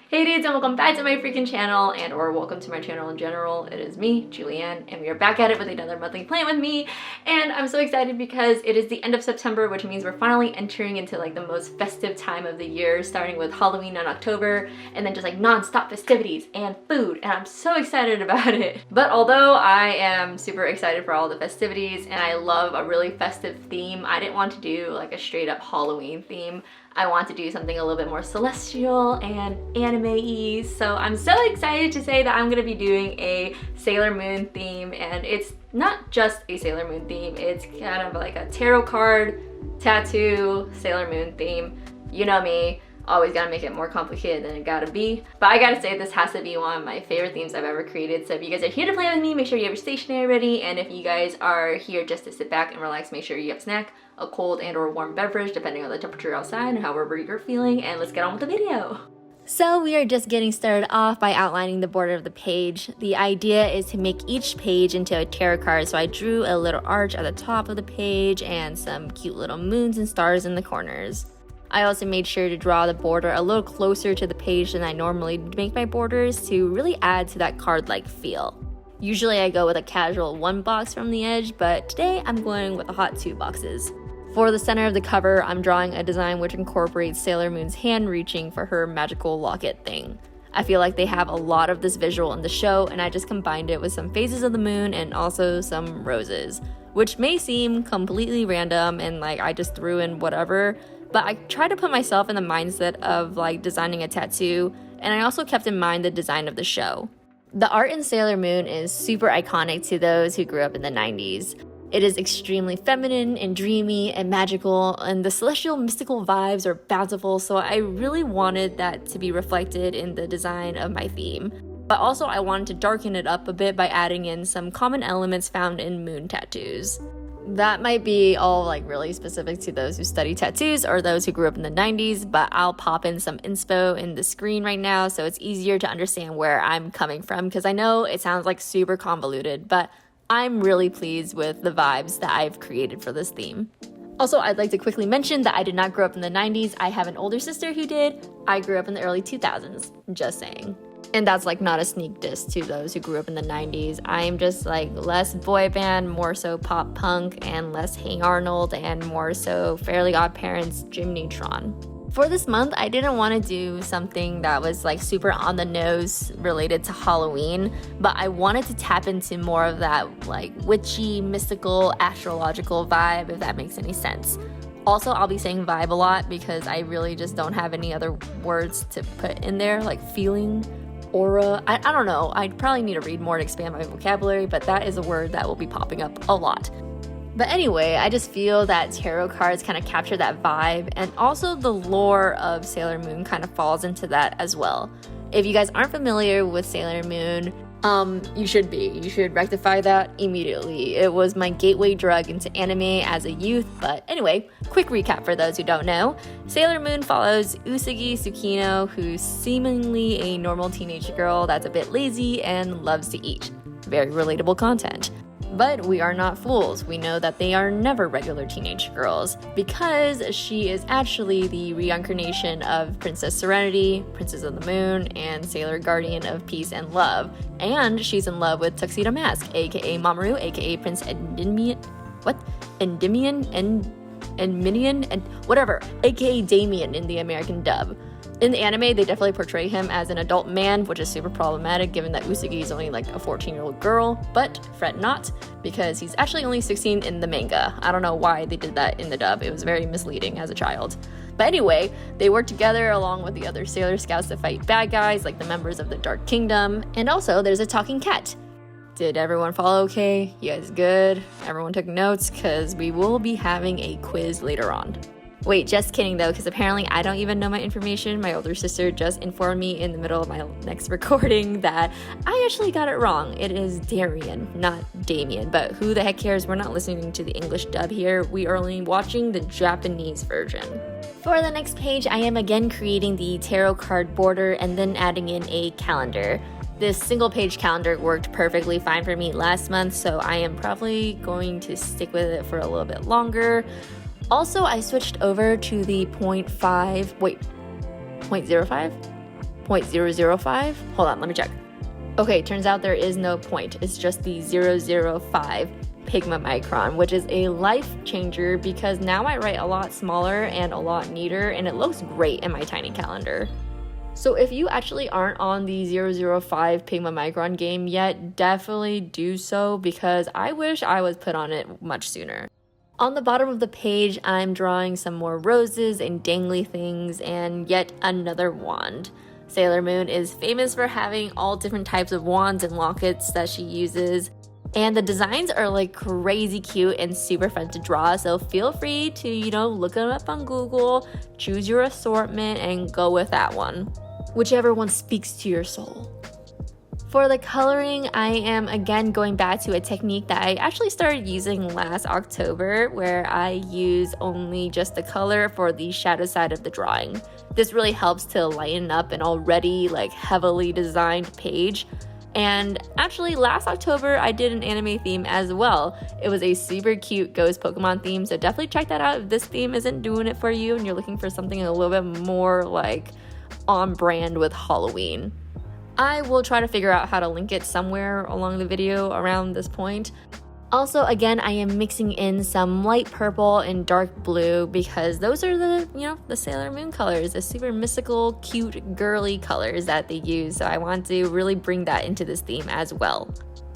Hey dudes, and welcome back to my freaking channel, and or welcome to my channel in general. It is me, Julianne, and we are back at it with another monthly plan with me. And I'm so excited because it is the end of September, which means we're finally entering into like the most festive time of the year, starting with Halloween in October, and then just like non-stop festivities and food, and I'm so excited about it. But although I am super excited for all the festivities and I love a really festive theme, I didn't want to do like a straight up Halloween theme. I want to do something a little bit more celestial and anime-y, so I'm so excited to say that I'm gonna be doing a Sailor Moon theme, and it's not just a Sailor Moon theme, it's kind of like a tarot card, tattoo, Sailor Moon theme. You know me, always gotta make it more complicated than it gotta be. But I gotta say, this has to be one of my favorite themes I've ever created. So if you guys are here to play with me, make sure you have your stationery ready. And if you guys are here just to sit back and relax, make sure you have a snack, a cold and or warm beverage, depending on the temperature outside and however you're feeling. And let's get on with the video. So we are just getting started off by outlining the border of the page. The idea is to make each page into a tarot card. So I drew a little arch at the top of the page and some cute little moons and stars in the corners. I also made sure to draw the border a little closer to the page than I normally make my borders to really add to that card-like feel. Usually I go with a casual 1 box from the edge, but today I'm going with a hot 2 boxes. For the center of the cover, I'm drawing a design which incorporates Sailor Moon's hand reaching for her magical locket thing. I feel like they have a lot of this visual in the show, and I just combined it with some phases of the moon and also some roses, which may seem completely random and like I just threw in whatever, but I tried to put myself in the mindset of like designing a tattoo, and I also kept in mind the design of the show. The art in Sailor Moon is super iconic to those who grew up in the 90s. It is extremely feminine and dreamy and magical, and the celestial mystical vibes are bountiful, so I really wanted that to be reflected in the design of my theme. But also I wanted to darken it up a bit by adding in some common elements found in moon tattoos. That might be all like really specific to those who study tattoos or those who grew up in the 90s, but I'll pop in some inspo in the screen right now so it's easier to understand where I'm coming from, because I know it sounds like super convoluted, but I'm really pleased with the vibes that I've created for this theme. Also, I'd like to quickly mention that I did not grow up in the 90s. I have an older sister who did. I grew up in the early 2000s, just saying. And that's like not a sneak diss to those who grew up in the 90s. I'm just like less boy band, more so pop punk, and less Hey Arnold, and more so Fairly Odd Parents, Jim Neutron. For this month, I didn't want to do something that was like super on the nose related to Halloween, but I wanted to tap into more of that like witchy, mystical, astrological vibe, if that makes any sense. Also, I'll be saying vibe a lot because I really just don't have any other words to put in there, like feeling, aura. I don't know. I'd probably need to read more to expand my vocabulary, but that is a word that will be popping up a lot. But anyway, I just feel that tarot cards kind of capture that vibe, and also the lore of Sailor Moon kind of falls into that as well. If you guys aren't familiar with Sailor Moon, you should be. You should rectify that immediately. It was my gateway drug into anime as a youth, but anyway, quick recap for those who don't know. Sailor Moon follows Usagi Tsukino, who's seemingly a normal teenage girl that's a bit lazy and loves to eat. Very relatable content. But we are not fools. We know that they are never regular teenage girls, because she is actually the reincarnation of Princess Serenity, Princess of the Moon, and Sailor Guardian of Peace and Love. And she's in love with Tuxedo Mask, aka Mamoru, aka Prince Endymion, and whatever, aka Damien in the American dub. In the anime, they definitely portray him as an adult man, which is super problematic given that Usagi is only like a 14-year-old girl, but fret not, because he's actually only 16 in the manga. I don't know why they did that in the dub. It was very misleading as a child. But anyway, they work together along with the other Sailor Scouts to fight bad guys like the members of the Dark Kingdom, and also there's a talking cat. Did everyone follow okay? You guys good? Everyone took notes? Because we will be having a quiz later on. Wait, just kidding though, because apparently I don't even know my information. My older sister just informed me in the middle of my next recording that I actually got it wrong. It is Darian, not Damien, but who the heck cares? We're not listening to the English dub here. We are only watching the Japanese version. For the next page, I am again creating the tarot card border and then adding in a calendar. This single page calendar worked perfectly fine for me last month, so I am probably going to stick with it for a little bit longer. Also, I switched over to the 0.05, 0.005? Hold on, let me check. Okay, turns out there is no point. It's just the 005 Pigma Micron, which is a life changer because now I write a lot smaller and a lot neater, and it looks great in my tiny calendar. So if you actually aren't on the 005 Pigma Micron game yet, definitely do so because I wish I was put on it much sooner. On the bottom of the page, I'm drawing some more roses and dangly things and yet another wand. Sailor Moon is famous for having all different types of wands and lockets that she uses. And the designs are like crazy cute and super fun to draw, so feel free to, look them up on Google, choose your assortment, and go with that one. Whichever one speaks to your soul. For the coloring, I am again going back to a technique that I actually started using last October, where I use only just the color for the shadow side of the drawing. This really helps to lighten up an already heavily designed page. And actually last October I did an anime theme as well. It was a super cute ghost Pokemon theme, so definitely check that out if this theme isn't doing it for you and you're looking for something a little bit more on brand with Halloween. I will try to figure out how to link it somewhere along the video around this point. Also, again, I am mixing in some light purple and dark blue because those are the Sailor Moon colors, the super mystical, cute, girly colors that they use. So I want to really bring that into this theme as well.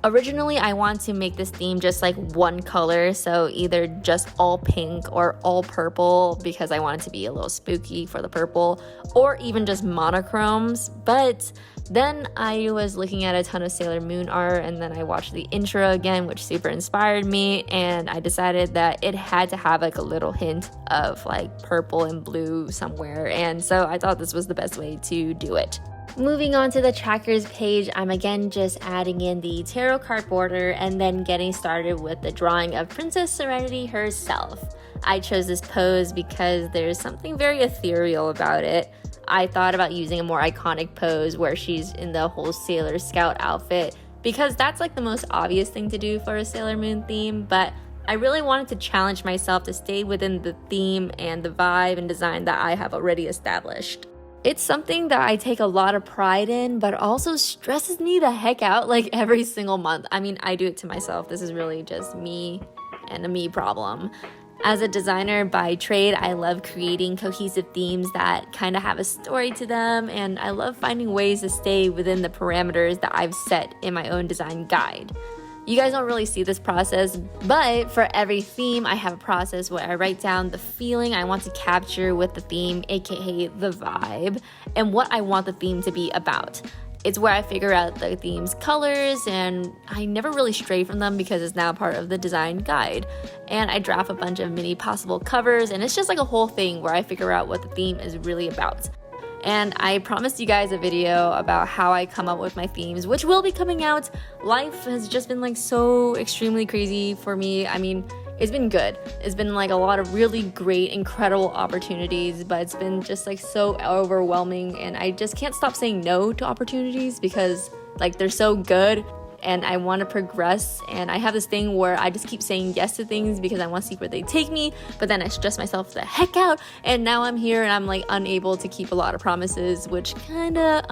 Originally, I want to make this theme just one color, so either just all pink or all purple because I want it to be a little spooky for the purple, or even just monochromes. But then I was looking at a ton of Sailor Moon art, and then I watched the intro again, which super inspired me, and I decided that it had to have a little hint of purple and blue somewhere, and so I thought this was the best way to do it. Moving on to the trackers page, I'm again just adding in the tarot card border and then getting started with the drawing of Princess Serenity herself. I chose this pose because there's something very ethereal about it. I thought about using a more iconic pose where she's in the whole Sailor Scout outfit because that's the most obvious thing to do for a Sailor Moon theme, but I really wanted to challenge myself to stay within the theme and the vibe and design that I have already established. It's something that I take a lot of pride in, but also stresses me the heck out every single month. I mean, I do it to myself. This is really just me and a me problem. As a designer by trade, I love creating cohesive themes that kind of have a story to them, and I love finding ways to stay within the parameters that I've set in my own design guide. You guys don't really see this process, but for every theme, I have a process where I write down the feeling I want to capture with the theme, aka the vibe, and what I want the theme to be about. It's where I figure out the theme's colors, and I never really stray from them because it's now part of the design guide. And I draft a bunch of mini possible covers, and it's just a whole thing where I figure out what the theme is really about. And I promised you guys a video about how I come up with my themes, which will be coming out. Life has just been so extremely crazy for me. I mean, it's been good. It's been a lot of really great, incredible opportunities, but it's been just so overwhelming, and I just can't stop saying no to opportunities because they're so good. And I want to progress, and I have this thing where I just keep saying yes to things because I want to see where they take me, but then I stress myself the heck out, and now I'm here and I'm unable to keep a lot of promises, which kind of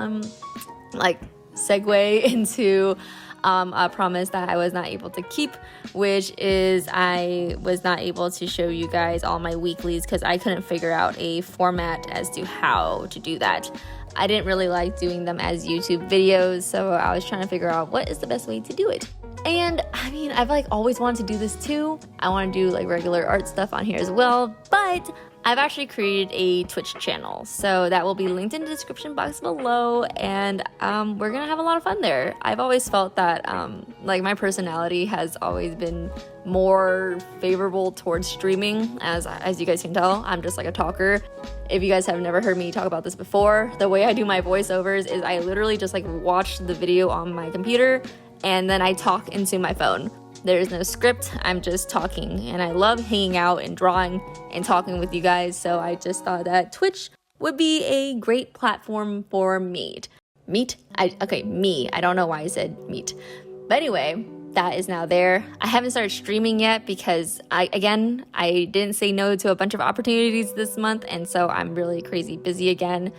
segue into a promise that I was not able to keep, which is I was not able to show you guys all my weeklies because I couldn't figure out a format as to how to do that. I didn't really like doing them as YouTube videos, so I was trying to figure out what is the best way to do it. And I mean, I've always wanted to do this too. I want to do regular art stuff on here as well, but I've actually created a Twitch channel, so that will be linked in the description box below, and we're gonna have a lot of fun there. I've always felt that my personality has always been more favorable towards streaming, as you guys can tell. I'm just a talker. If you guys have never heard me talk about this before, the way I do my voiceovers is I literally just watch the video on my computer and then I talk into my phone. There's no script, I'm just talking, and I love hanging out and drawing and talking with you guys, so I just thought that Twitch would be a great platform for me. Me. I don't know why I said meet. But anyway, that is now there. I haven't started streaming yet because I didn't say no to a bunch of opportunities this month, and so I'm really crazy busy again.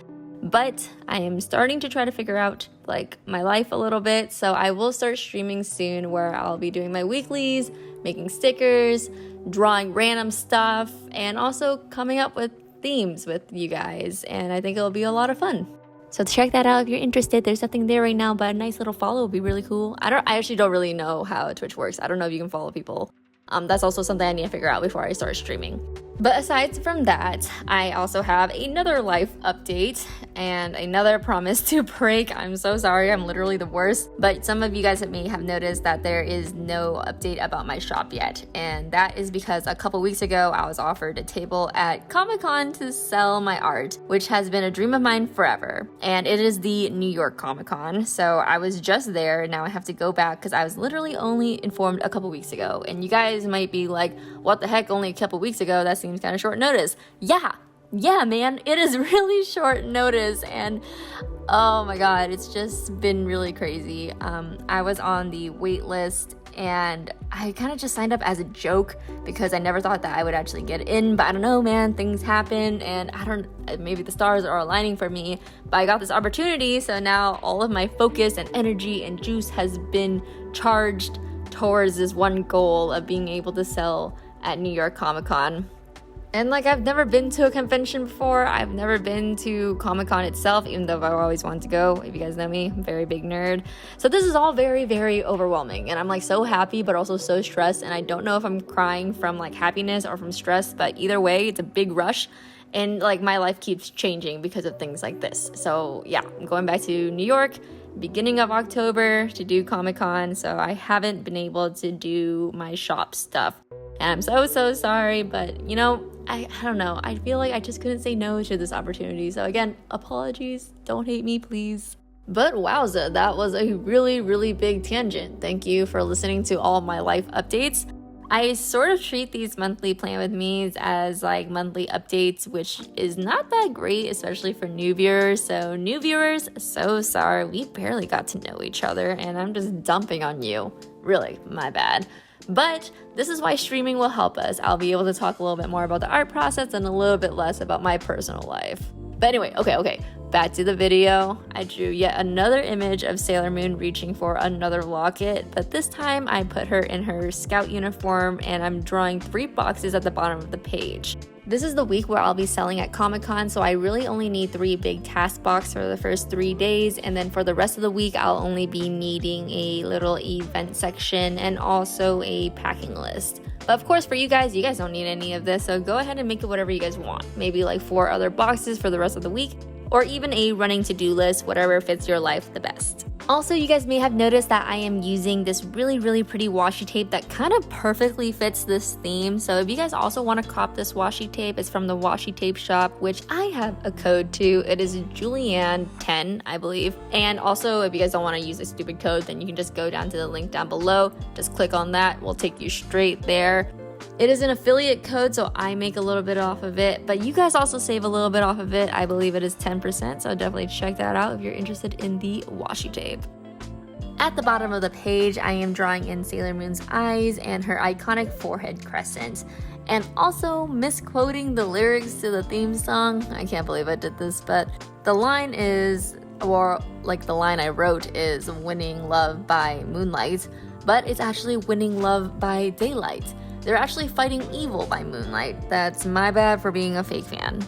but I am starting to try to figure out like my life a little bit. So I will start streaming soon where I'll be doing my weeklies, making stickers, drawing random stuff, and also coming up with themes with you guys. And I think it'll be a lot of fun. So check that out if you're interested. There's nothing there right now, but a nice little follow would be really cool. I actually don't really know how Twitch works. I don't know if you can follow people. That's also something I need to figure out before I start streaming. But aside from that, I also have another life update and another promise to break. I'm so sorry, I'm literally the worst. But some of you guys may have noticed that there is no update about my shop yet. And that is because a couple weeks ago, I was offered a table at Comic-Con to sell my art, which has been a dream of mine forever. And it is the New York Comic-Con. So I was just there. Now I have to go back because I was literally only informed a couple weeks ago. And you guys might be like, what the heck, only a couple weeks ago? That seems kind of short notice. Yeah, man, it is really short notice, and oh my god, it's just been really crazy. I was on the wait list, and I kind of just signed up as a joke because I never thought that I would actually get in, but I don't know, man, things happen, and maybe the stars are aligning for me, but I got this opportunity, so now all of my focus and energy and juice has been charged towards this one goal of being able to sell at New York Comic-Con. And like, I've never been to a convention before. I've never been to Comic-Con itself, even though I've always wanted to go. If you guys know me, I'm a very big nerd. So this is all very, very overwhelming. And I'm like so happy, but also so stressed. And I don't know if I'm crying from like happiness or from stress, but either way, it's a big rush. And like, my life keeps changing because of things like this. So yeah, I'm going back to New York beginning of October to do Comic-Con. So I haven't been able to do my shop stuff. And I'm so sorry, but you know, I don't know. I feel like I just couldn't say no to this opportunity. So again, apologies. Don't hate me, please. But wowza, that was a really, really big tangent. Thank you for listening to all my life updates. I sort of treat these monthly Plan With Me's as like monthly updates, which is not that great, especially for new viewers. So new viewers, so sorry. We barely got to know each other and I'm just dumping on you. Really, my bad. But this is why streaming will help us. I'll be able to talk a little bit more about the art process and a little bit less about my personal life. But anyway, okay, back to the video. I drew yet another image of Sailor Moon reaching for another locket, but this time I put her in her scout uniform and I'm drawing 3 boxes at the bottom of the page. This is the week where I'll be selling at Comic-Con, so I really only need 3 big task boxes for the first 3 days, and then for the rest of the week, I'll only be needing a little event section and also a packing list. But of course, for you guys don't need any of this, so go ahead and make it whatever you guys want. Maybe like 4 other boxes for the rest of the week, or even a running to-do list, whatever fits your life the best. Also, you guys may have noticed that I am using this really, really pretty washi tape that kind of perfectly fits this theme. So if you guys also want to cop this washi tape, it's from the Washitape shop, which I have a code to. It is JulianneDoodles, I believe. And also, if you guys don't want to use a stupid code, then you can just go down to the link down below. Just click on that. We'll take you straight there. It is an affiliate code, so I make a little bit off of it, but you guys also save a little bit off of it. I believe it is 10%, so definitely check that out if you're interested in the washi tape. At the bottom of the page, I am drawing in Sailor Moon's eyes and her iconic forehead crescent, and also misquoting the lyrics to the theme song. I can't believe I did this, but the line is, or like the line I wrote is winning love by moonlight, but it's actually winning love by daylight. They're actually fighting evil by moonlight. That's my bad for being a fake fan.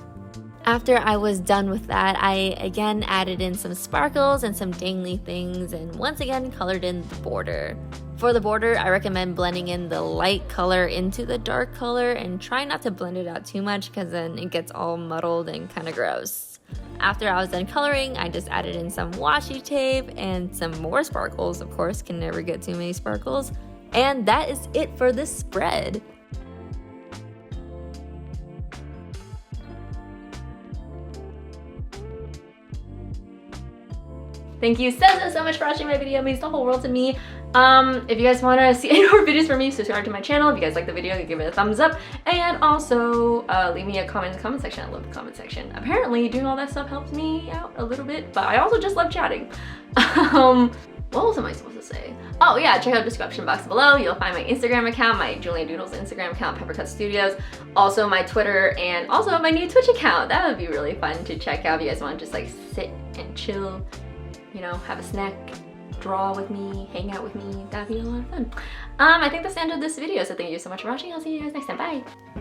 After I was done with that, I again added in some sparkles and some dangly things and once again colored in the border. For the border, I recommend blending in the light color into the dark color and try not to blend it out too much because then it gets all muddled and kind of gross. After I was done coloring, I just added in some washi tape and some more sparkles. Of course, can never get too many sparkles. And that is it for this spread. Thank you so much for watching my video. It means the whole world to me. If you guys want to see any more videos from me, subscribe to my channel. If you guys like the video, give it a thumbs up. And also leave me a comment in the comment section. I love the comment section. Apparently doing all that stuff helps me out a little bit, but I also just love chatting. What else am I supposed to say? Oh yeah, check out the description box below. You'll find my Instagram account, my JulianneDoodles Instagram account, Peppercut Studios, also my Twitter, and also my new Twitch account. That would be really fun to check out if you guys want to just like sit and chill, you know, have a snack, draw with me, hang out with me. That'd be a lot of fun. I think that's the end of this video, so thank you so much for watching. I'll see you guys next time. Bye!